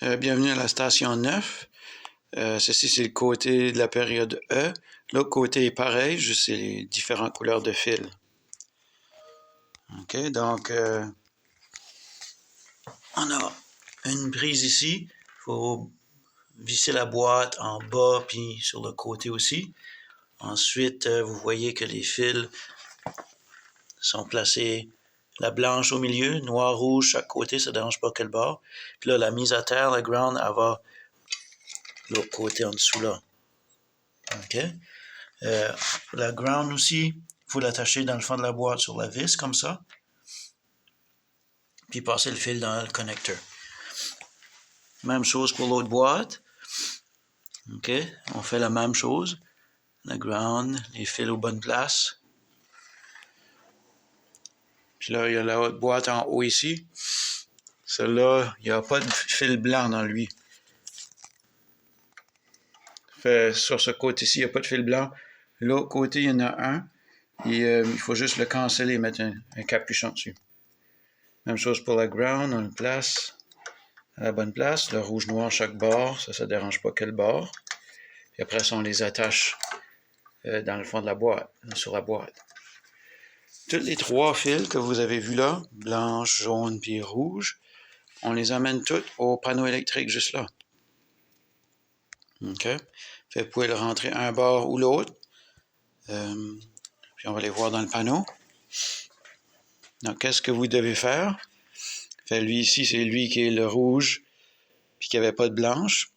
Bienvenue à la station 9. Ceci, c'est le côté de la période E. L'autre côté est pareil, juste c'est les différentes couleurs de fil. OK, donc on a une prise ici. Il faut visser la boîte en bas puis sur le côté aussi. Ensuite, vous voyez que les fils sont placés, la blanche au milieu, noir, rouge, chaque côté, ça ne dérange pas quel bord. Puis là, la mise à terre, la ground, elle va l'autre côté en dessous là. OK? La ground aussi, il faut l'attacher dans le fond de la boîte sur la vis, comme ça. Puis passer le fil dans le connecteur. Même chose pour l'autre boîte. OK? On fait la même chose. La ground, les fils aux bonnes places. Puis là, il y a la haute boîte en haut ici. Celle-là, il n'y a pas de fil blanc dans lui. Fait, sur ce côté-ci, il n'y a pas de fil blanc. L'autre côté, il y en a un. Et il faut juste le canceller et mettre un capuchon dessus. Même chose pour la ground, on le place à la bonne place. Le rouge-noir chaque bord, ça ne dérange pas quel bord. Et après ça, on les attache dans le fond de la boîte, sur la boîte. Tous les trois fils que vous avez vus là, blanche, jaune puis rouge, on les amène tous au panneau électrique juste là. OK? Fait, vous pouvez le rentrer un bord ou l'autre. Puis on va les voir dans le panneau. Donc, qu'est-ce que vous devez faire? Fait, lui ici, c'est lui qui est le rouge, puis qui n'avait pas de blanche.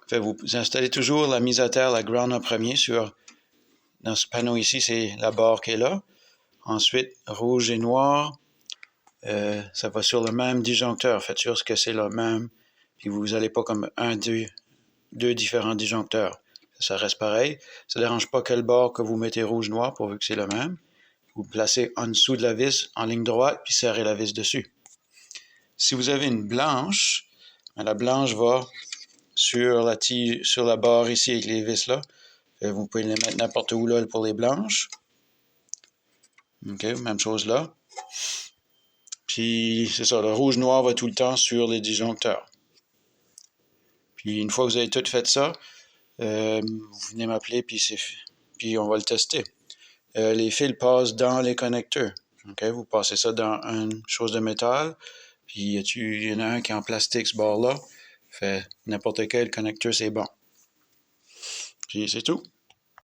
Fait, vous installez toujours la mise à terre, la ground en premier dans ce panneau ici, c'est la barre qui est là. Ensuite, rouge et noir, ça va sur le même disjoncteur. Faites sûr que c'est le même, puis vous n'allez pas comme deux différents disjoncteurs. Ça reste pareil. Ça ne dérange pas quel bord que vous mettez rouge-noir pourvu que c'est le même. Vous placez en dessous de la vis en ligne droite, puis serrez la vis dessus. Si vous avez une blanche, la blanche va sur la barre ici avec les vis là. Vous pouvez les mettre n'importe où là pour les blanches. OK, même chose là. Puis c'est ça, le rouge-noir va tout le temps sur les disjoncteurs. Puis une fois que vous avez tout fait ça, vous venez m'appeler puis on va le tester. Les fils passent dans les connecteurs. Okay? Vous passez ça dans une chose de métal, puis il y en a un qui est en plastique ce bord-là. Fait n'importe quel connecteur, c'est bon. Puis c'est tout.